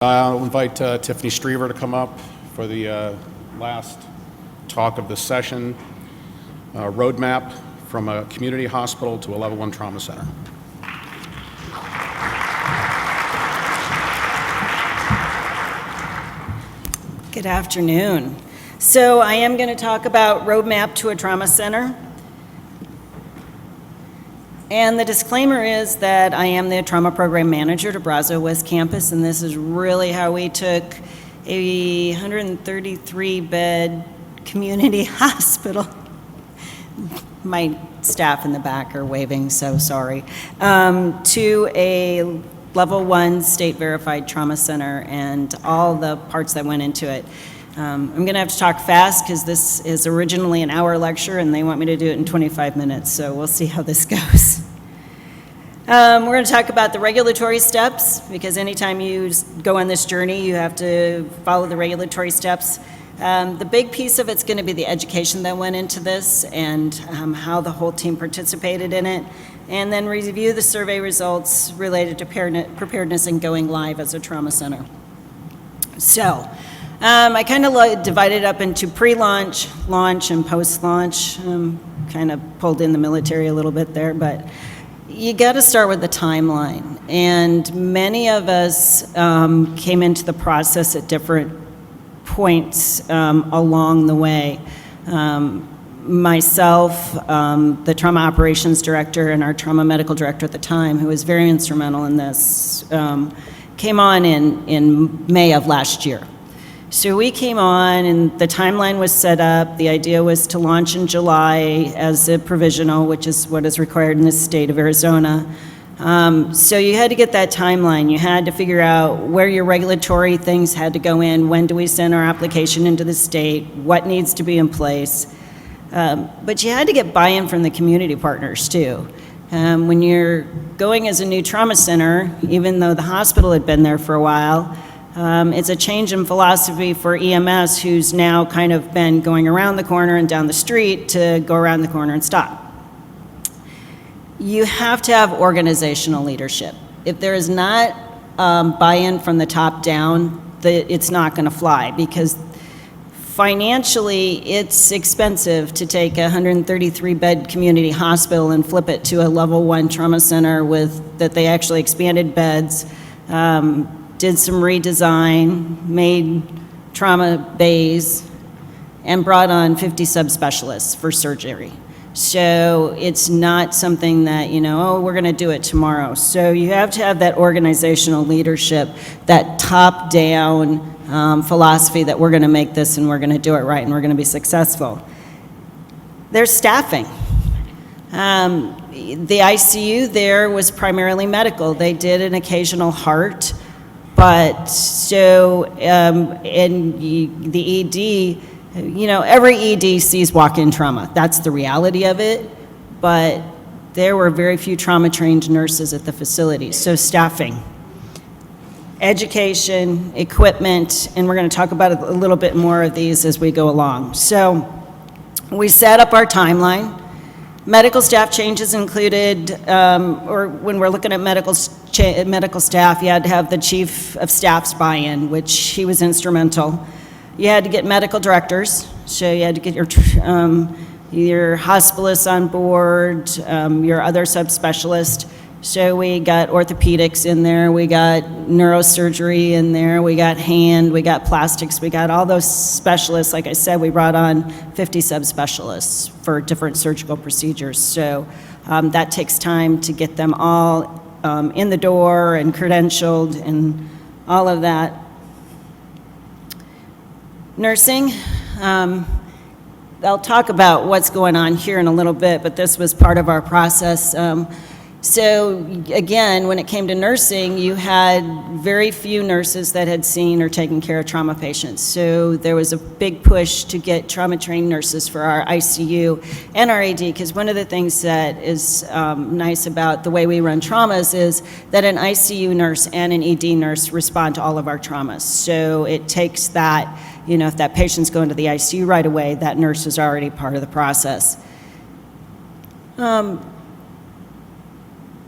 I'll invite Tiffany Striever to come up for the last talk of the session, Roadmap from a Community Hospital to a Level 1 Trauma Center. Good afternoon. So I am going to talk about Roadmap to a Trauma Center. And the disclaimer is that I am the Trauma Program Manager to Brazo West Campus, and this is really how we took a 133-bed community hospital. My staff in the back are waving, so sorry. To a Level 1 state-verified trauma center and all the parts that went into it. I'm going to have to talk fast because this is originally an hour lecture and they want me to do it in 25 minutes, so we'll see how this goes. We're going to talk about the regulatory steps because anytime you go on this journey, you have to follow the regulatory steps. The big piece of it's going to be the education that went into this and how the whole team participated in it, and then review the survey results related to preparedness and going live as a trauma center. So, I kind of divided up into pre-launch, launch, and post-launch. Kind of pulled in the military a little bit there, but you got to start with the timeline. And many of us came into the process at different points along the way. Myself, the trauma operations director, and our trauma medical director at the time, who was very instrumental in this, came on in May of last year. So we came on and the timeline was set up. The idea was to launch in July as a provisional, which is what is required in the state of Arizona. So you had to get that timeline. You had to figure out where your regulatory things had to go in, when do we send our application into the state, what needs to be in place. But you had to get buy-in from the community partners too. When you're going as a new trauma center, even though the hospital had been there for a while, it's a change in philosophy for EMS, who's now kind of been going around the corner and down the street to go around the corner and stop. You have to have organizational leadership. If there is not buy-in from the top down, it's not going to fly, because financially it's expensive to take a 133-bed community hospital and flip it to a Level 1 trauma center that they actually expanded beds, did some redesign, made trauma bays, and brought on 50 subspecialists for surgery. So it's not something that, we're going to do it tomorrow. So you have to have that organizational leadership, that top-down philosophy that we're going to make this and we're going to do it right and we're going to be successful. There's staffing. The ICU there was primarily medical. They did an occasional heart. But so in the ED, every ED sees walk-in trauma. That's the reality of it. But there were very few trauma-trained nurses at the facility. So staffing, education, equipment, and we're going to talk about a little bit more of these as we go along. So we set up our timeline. Medical staff changes included, or when we're looking at medical staff, you had to have the chief of staff's buy-in, which he was instrumental. You had to get medical directors, so you had to get your hospitalists on board, your other subspecialists. So we got orthopedics in there, we got neurosurgery in there, we got hand, we got plastics, we got all those specialists. Like I said, we brought on 50 subspecialists for different surgical procedures. So that takes time to get them all in the door and credentialed and all of that. Nursing, I'll talk about what's going on here in a little bit, but this was part of our process. So again, when it came to nursing, you had very few nurses that had seen or taken care of trauma patients. So there was a big push to get trauma-trained nurses for our ICU and our AD, because one of the things that is nice about the way we run traumas is that an ICU nurse and an ED nurse respond to all of our traumas. So it takes that, if that patient's going to the ICU right away, that nurse is already part of the process.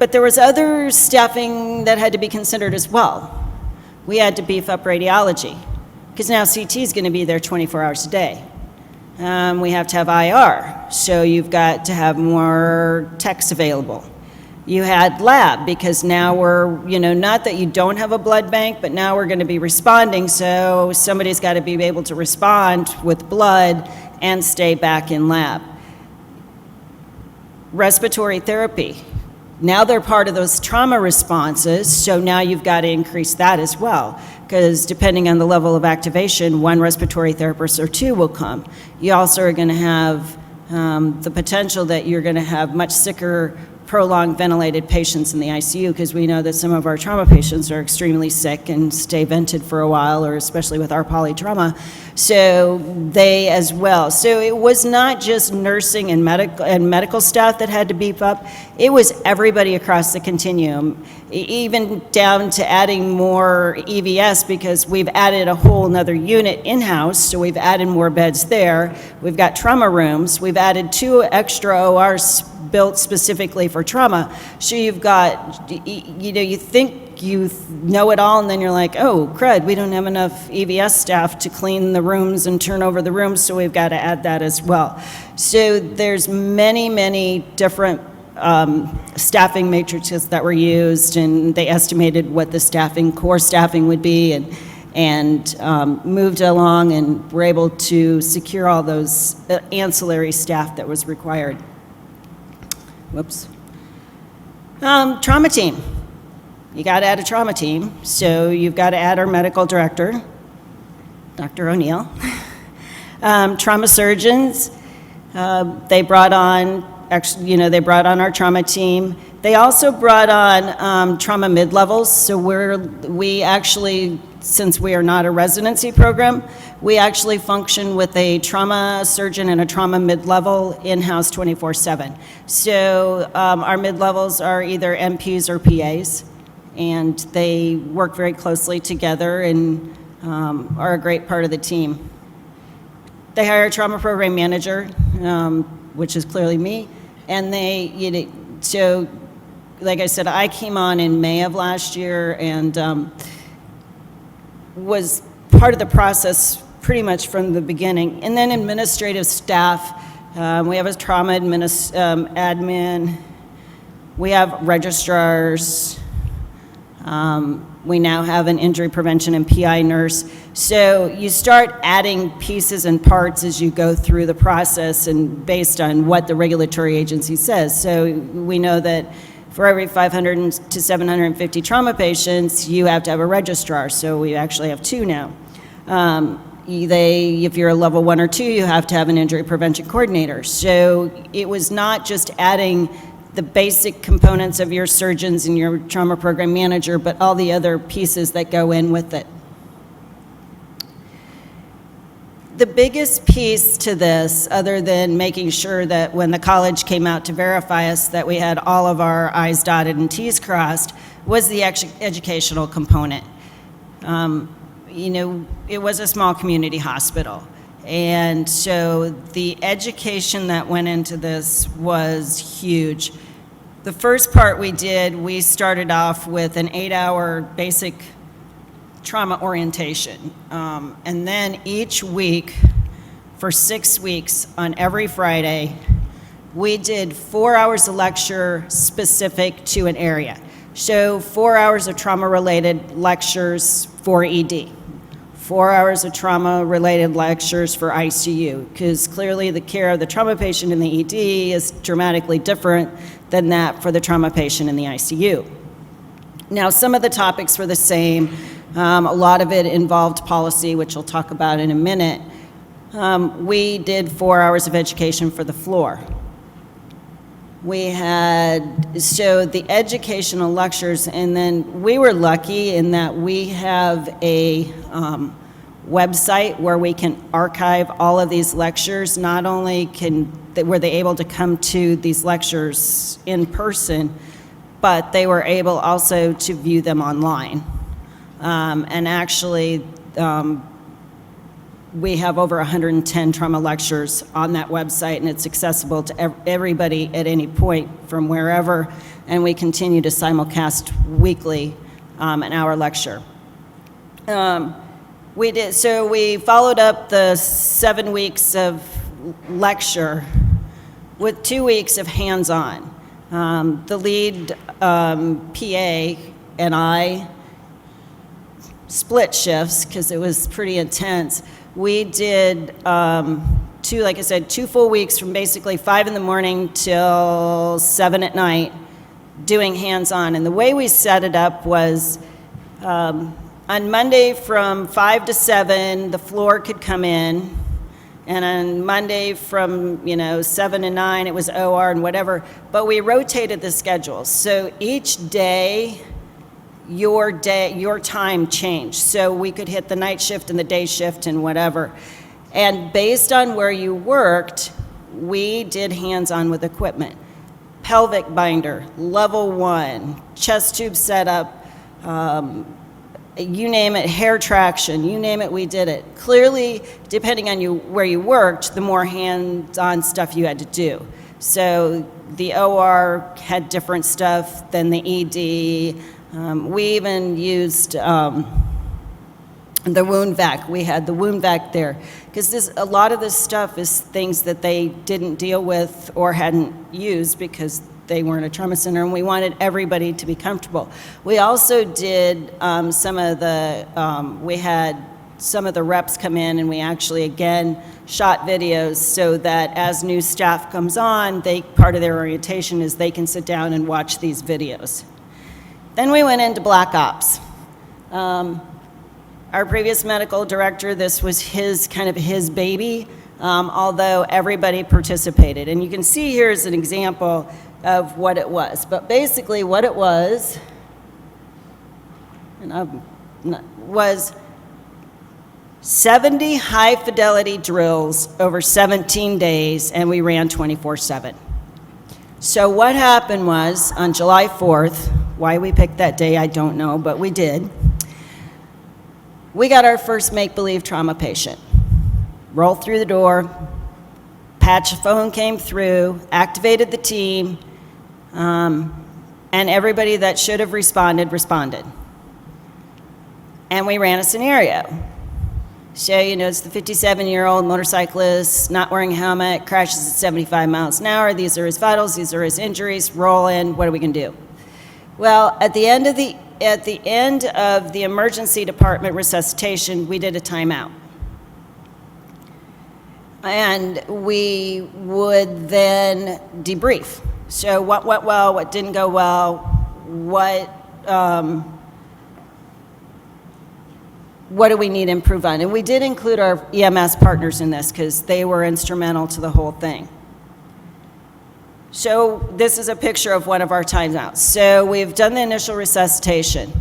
But there was other staffing that had to be considered as well. we had to beef up radiology, because now CT is going to be there 24 hours a day. We have to have IR, so you've got to have more techs available. You had lab, because now we're, not that you don't have a blood bank, but now we're going to be responding, so somebody's got to be able to respond with blood and stay back in lab. Respiratory therapy. Now they're part of those trauma responses, so now you've got to increase that as well, because depending on the level of activation, one respiratory therapist or two will come. You also are going to have the potential that you're going to have much sicker, prolonged ventilated patients in the ICU, because we know that some of our trauma patients are extremely sick and stay vented for a while, or especially with our polytrauma, so they as well. So it was not just nursing and medical staff that had to beef up, it was everybody across the continuum, even down to adding more EVS, because we've added a whole another unit in-house, so we've added more beds there. We've got trauma rooms, we've added 2 extra ORs built specifically for trauma. So you've got, you think you know it all, and then you're like, oh, crud, we don't have enough EVS staff to clean the rooms and turn over the rooms, so we've got to add that as well. So there's many, many different staffing matrices that were used, and they estimated what the core staffing would be, and moved along, and were able to secure all those ancillary staff that was required. Whoops. Trauma team. You got to add a trauma team, so you've got to add our medical director, Dr. O'Neill. Trauma surgeons. They brought on our trauma team. They also brought on trauma mid-levels, so we actually, since we are not a residency program, we actually function with a trauma surgeon and a trauma mid-level in-house 24/7. So our mid-levels are either MPs or PAs, and they work very closely together and are a great part of the team. They hire a trauma program manager, which is clearly me, and so like I said, I came on in May of last year, and was part of the process pretty much from the beginning. And then administrative staff, we have a trauma admin, we have registrars, we now have an injury prevention and PI nurse. So you start adding pieces and parts as you go through the process, and based on what the regulatory agency says. So we know that for every 500 to 750 trauma patients, you have to have a registrar, so we actually have 2 now. If you're a level 1 or 2, you have to have an injury prevention coordinator. So it was not just adding the basic components of your surgeons and your trauma program manager, but all the other pieces that go in with it. The biggest piece to this, other than making sure that when the college came out to verify us that we had all of our I's dotted and T's crossed, was the educational component. It was a small community hospital, and so the education that went into this was huge. The first part we started off with an 8-hour basic trauma orientation, and then each week for 6 weeks on every Friday, we did 4 hours of lecture specific to an area. So 4 hours of trauma-related lectures for ED, 4 hours of trauma-related lectures for ICU, because clearly the care of the trauma patient in the ED is dramatically different than that for the trauma patient in the ICU. Now, some of the topics were the same. A lot of it involved policy, which we'll talk about in a minute. We did 4 hours of education for the floor. So the educational lectures, and then we were lucky in that we have a website where we can archive all of these lectures. Not only were they able to come to these lectures in person, but they were able also to view them online. And actually, we have over 110 trauma lectures on that website, and it's accessible to everybody at any point from wherever, and we continue to simulcast weekly an hour lecture. We did, so we followed up the 7 weeks of lecture with 2 weeks of hands-on. The lead PA and I split shifts because it was pretty intense. We did like I said, 2 full weeks from basically 5 in the morning till 7 at night doing hands-on. And the way we set it up was on Monday from 5 to 7, the floor could come in. And on Monday from, 7 to 9, it was OR and whatever. But we rotated the schedules. So each day, your time changed. So we could hit the night shift and the day shift and whatever. And based on where you worked, we did hands-on with equipment. Pelvic binder, level 1, chest tube setup, you name it, hair traction, you name it, we did it. Clearly, depending on where you worked, the more hands-on stuff you had to do. So the OR had different stuff than the ED. We even used the wound vac. We had the wound vac there. Because a lot of this stuff is things that they didn't deal with or hadn't used because they weren't a trauma center, and we wanted everybody to be comfortable. We also did we had some of the reps come in, and we actually, again, shot videos so that as new staff comes on, part of their orientation is they can sit down and watch these videos. Then we went into Black Ops. Our previous medical director, this was his baby, although everybody participated. And you can see here is an example of what it was. But basically what it was, was 70 high-fidelity drills over 17 days, and we ran 24/7. So what happened was, on July 4th, why we picked that day, I don't know, but we did. We got our first make-believe trauma patient. Rolled through the door, patch phone came through, activated the team, and everybody that should have responded. And we ran a scenario. So, it's the 57-year-old motorcyclist, not wearing a helmet, crashes at 75 miles an hour. These are his vitals, these are his injuries, roll in, what are we gonna do? Well, at the end of the emergency department resuscitation, we did a timeout. And we would then debrief. So what went well, what didn't go well, what do we need to improve on? And we did include our EMS partners in this because they were instrumental to the whole thing. So this is a picture of one of our timeouts. So we've done the initial resuscitation,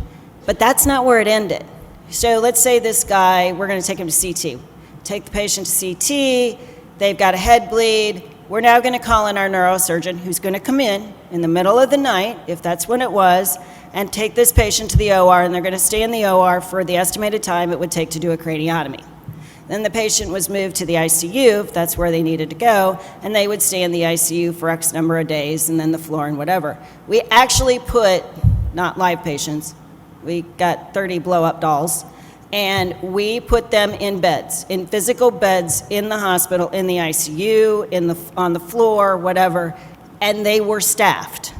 but that's not where it ended. So let's say this guy, we're going to take him to CT. Take the patient to CT, they've got a head bleed. We're now going to call in our neurosurgeon who's going to come in the middle of the night, if that's when it was, and take this patient to the OR, and they're going to stay in the OR for the estimated time it would take to do a craniotomy. Then the patient was moved to the ICU, if that's where they needed to go, and they would stay in the ICU for X number of days, and then the floor and whatever. We actually put, not live patients, we got 30 blow-up dolls, and we put them in beds, in physical beds in the hospital, in the ICU, on the floor, whatever, and they were staffed.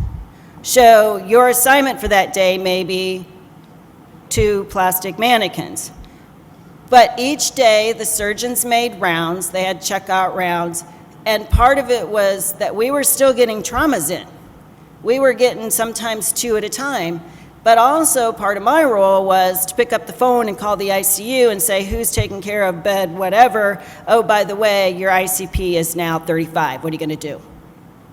So your assignment for that day may be 2 plastic mannequins. But each day, the surgeons made rounds, they had checkout rounds, and part of it was that we were still getting traumas in. We were getting sometimes 2 at a time, but also part of my role was to pick up the phone and call the ICU and say, who's taking care of bed, whatever. Oh, by the way, your ICP is now 35, what are you gonna do?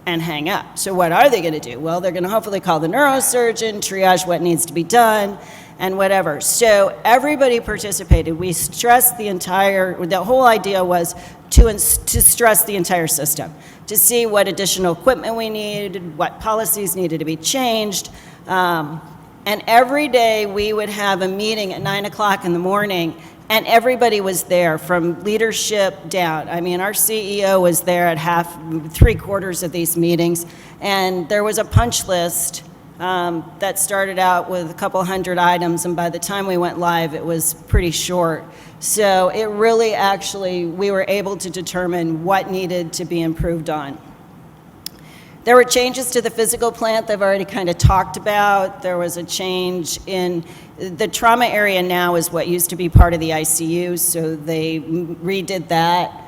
And hang up. So what are they gonna do? Well, they're gonna hopefully call the neurosurgeon, triage what needs to be done, and whatever. So everybody participated. We stressed the whole idea was to stress the entire system, to see what additional equipment we needed, what policies needed to be changed. And every day we would have a meeting at 9 o'clock in the morning, and everybody was there from leadership down. I mean, our CEO was there at 3/4 of these meetings, and there was a punch list that started out with a couple hundred items, and by the time we went live, it was pretty short. So it really actually, we were able to determine what needed to be improved on. There were changes to the physical plant they've already kind of talked about. There was a change in the trauma area now is what used to be part of the ICU, so they redid that.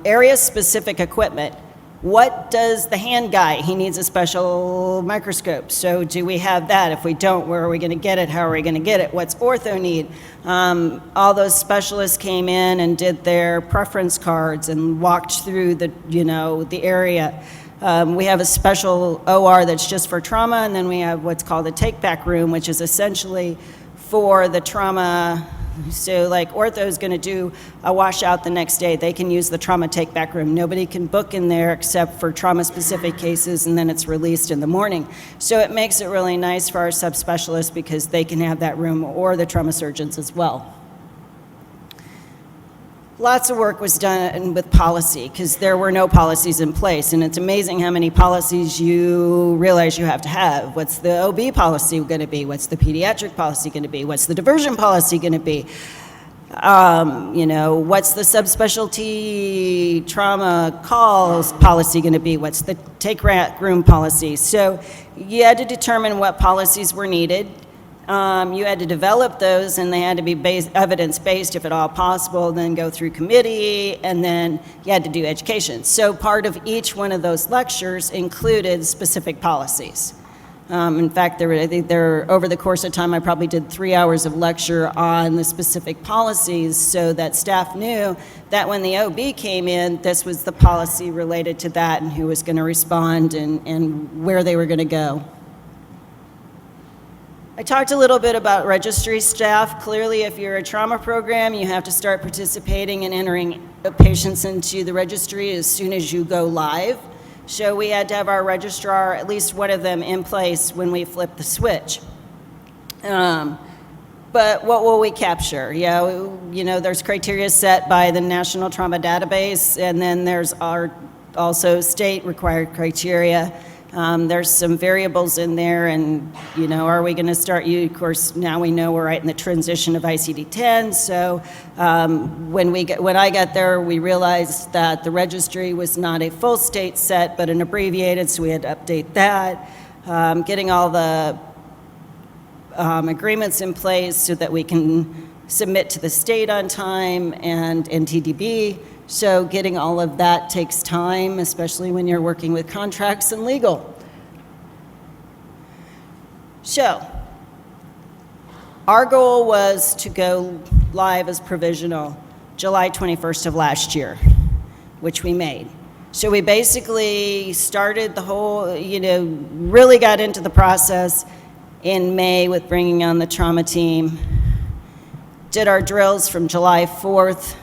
Area-specific equipment. What does the hand guy? He needs a special microscope. So do we have that? If we don't, where are we going to get it? How are we going to get it? What's ortho need? All those specialists came in and did their preference cards and walked through the, the area. We have a special OR that's just for trauma, and then we have what's called a take-back room, which is essentially for the trauma. So like ortho is going to do a washout the next day. They can use the trauma take-back room. Nobody can book in there except for trauma-specific cases, and then it's released in the morning. So it makes it really nice for our subspecialists because they can have that room, or the trauma surgeons as well. Lots of work was done with policy because there were no policies in place, and it's amazing how many policies you realize you have to have. What's the OB policy going to be? What's the pediatric policy going to be? What's the diversion policy going to be? What's the subspecialty trauma calls policy going to be? What's the take-back room policy? So you had to determine what policies were needed. You had to develop those, and they had to be evidence-based if at all possible, then go through committee, and then you had to do education. So part of each one of those lectures included specific policies. In fact, over the course of time, I probably did 3 hours of lecture on the specific policies so that staff knew that when the OB came in, this was the policy related to that and who was going to respond and where they were going to go. I talked a little bit about registry staff. Clearly, if you're a trauma program, you have to start participating and entering patients into the registry as soon as you go live. So we had to have our registrar, at least one of them, in place when we flipped the switch. But what will we capture? There's criteria set by the National Trauma Database, and then there's our also state required criteria. There's some variables in there, and are we going to start of course, now we know we're right in the transition of ICD-10, so when I got there, we realized that the registry was not a full state set, but an abbreviated, so we had to update that. Getting all the agreements in place so that we can submit to the state on time and NTDB. So getting all of that takes time, especially when you're working with contracts and legal. So our goal was to go live as provisional July 21st of last year, which we made. So we basically started the whole, really got into the process in May with bringing on the trauma team, did our drills from July 4th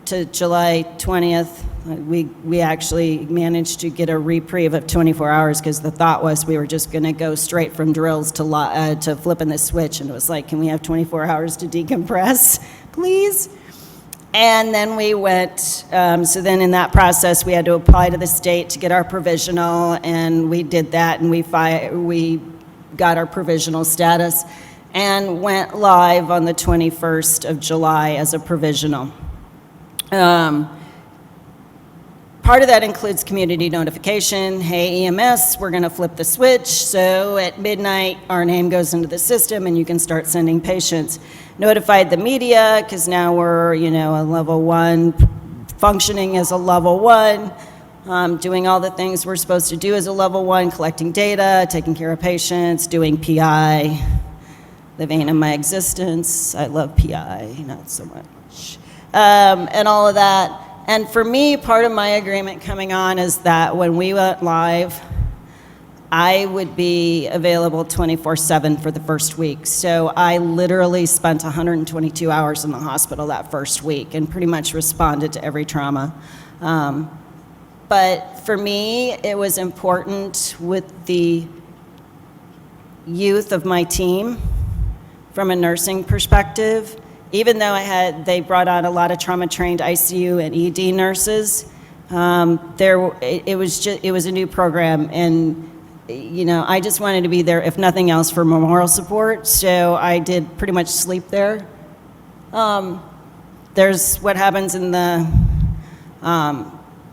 to July 20th. We actually managed to get a reprieve of 24 hours because the thought was we were just going to go straight from drills to flipping the switch, and it was like, can we have 24 hours to decompress, please? And then we went, so then in that process we had to apply to the state to get our provisional, and we did that, and we got our provisional status and went live on the 21st of July as a provisional. Part of that includes community notification. Hey, EMS, we're going to flip the switch. So at midnight, our name goes into the system and you can start sending patients. Notified the media because now we're, a level 1, functioning as a level 1, doing all the things we're supposed to do as a level 1, collecting data, taking care of patients, doing PI, the vein of my existence. I love PI, not so much. And all of that. And for me, part of my agreement coming on is that when we went live, I would be available 24/7 for the first week. So I literally spent 122 hours in the hospital that first week and pretty much responded to every trauma. But for me, it was important with the youth of my team from a nursing perspective. Even though they brought on a lot of trauma-trained ICU and ED nurses, it was a new program, and I just wanted to be there, if nothing else, for memorial support, so I did pretty much sleep there. There's what happens in the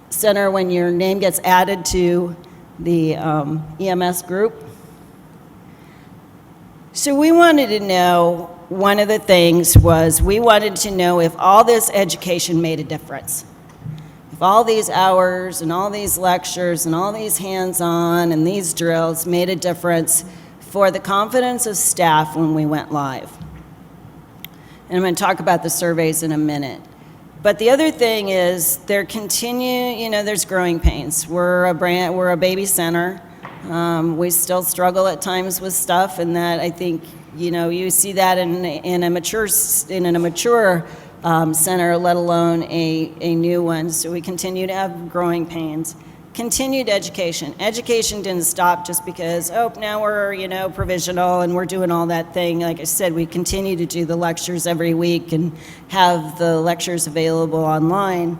center when your name gets added to the EMS group. So we wanted to know, one of the things was we wanted to know if all this education made a difference. If all these hours and all these lectures and all these hands-on and these drills made a difference for the confidence of staff when we went live. And I'm going to talk about the surveys in a minute. But the other thing is there's growing pains. We're a baby center. We still struggle at times with stuff, and that I think, you see that in a mature center, let alone a new one. So we continue to have growing pains. Continued education. Education didn't stop just because, now we're, provisional and we're doing all that thing. Like I said, we continue to do the lectures every week and have the lectures available online.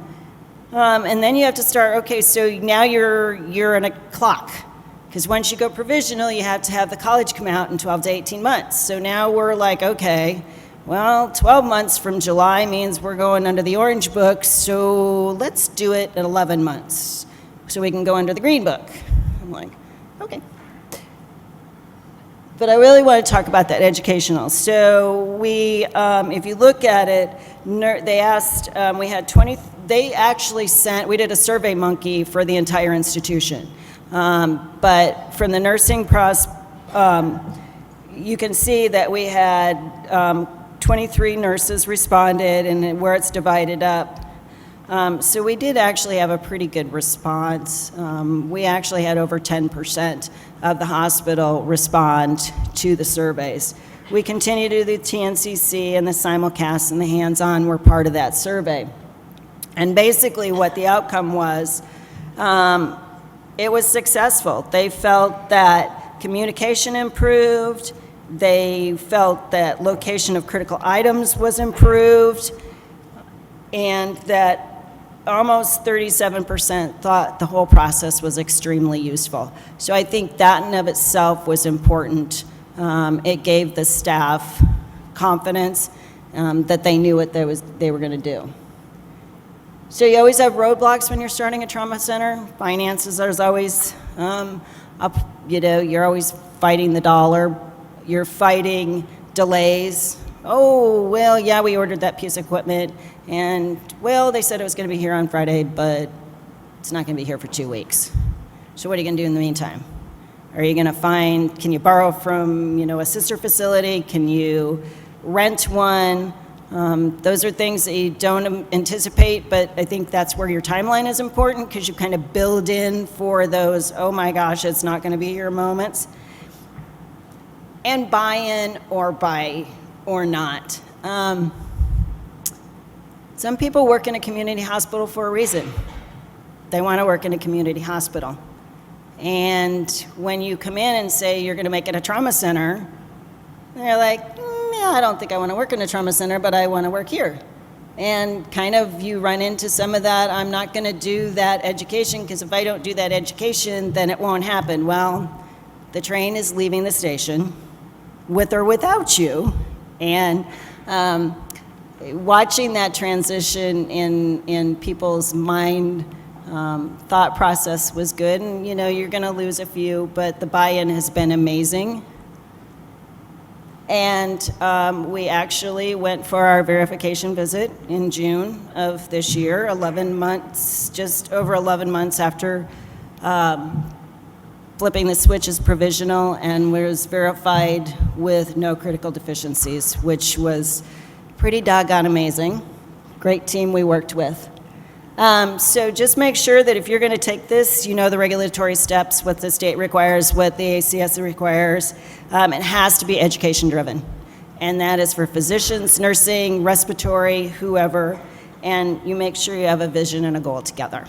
And then you have to start, okay, so now you're in a clock. Because once you go provisional, you have to have the college come out in 12 to 18 months. So now we're like, okay, well, 12 months from July means we're going under the orange book, so let's do it at 11 months so we can go under the green book. I'm like, okay. But I really want to talk about that educational. So we, if you look at it, they asked, we had 20, they actually sent, we did a Survey Monkey for the entire institution. But from the nursing you can see that we had 23 nurses responded, and where it's divided up. So we did actually have a pretty good response. We actually had over 10% of the hospital respond to the surveys. We continue to do the TNCC and the simulcast and the hands-on were part of that survey. And basically what the outcome was, it was successful. They felt that communication improved. They felt that location of critical items was improved, and that almost 37% thought the whole process was extremely useful. So I think that in of itself was important. It gave the staff confidence that they knew what they were going to do. So you always have roadblocks when you're starting a trauma center. Finances are always up, you're always fighting the dollar. You're fighting delays. Oh, well, yeah, we ordered that piece of equipment, and, well, they said it was going to be here on Friday, but it's not going to be here for 2 weeks. So what are you going to do in the meantime? Are you going to can you borrow from, a sister facility? Can you rent one? Those are things that you don't anticipate, but I think that's where your timeline is important, because you kind of build in for those, oh my gosh, it's not going to be here moments. And buy-in or not. Some people work in a community hospital for a reason. They want to work in a community hospital. And when you come in and say you're going to make it a trauma center, they're like, yeah, I don't think I want to work in a trauma center, but I want to work here. And kind of you run into some of that, I'm not going to do that education, because if I don't do that education, then it won't happen. Well, the train is leaving the station, with or without you. And watching that transition in people's mind, thought process was good. And, you're going to lose a few, but the buy-in has been amazing. And we actually went for our verification visit in June of this year, 11 months, just over 11 months after flipping the switch as provisional, and was verified with no critical deficiencies, which was pretty doggone amazing. Great team we worked with. So just make sure that if you're going to take this, you know the regulatory steps, what the state requires, what the ACS requires. It has to be education driven. And that is for physicians, nursing, respiratory, whoever. And you make sure you have a vision and a goal together.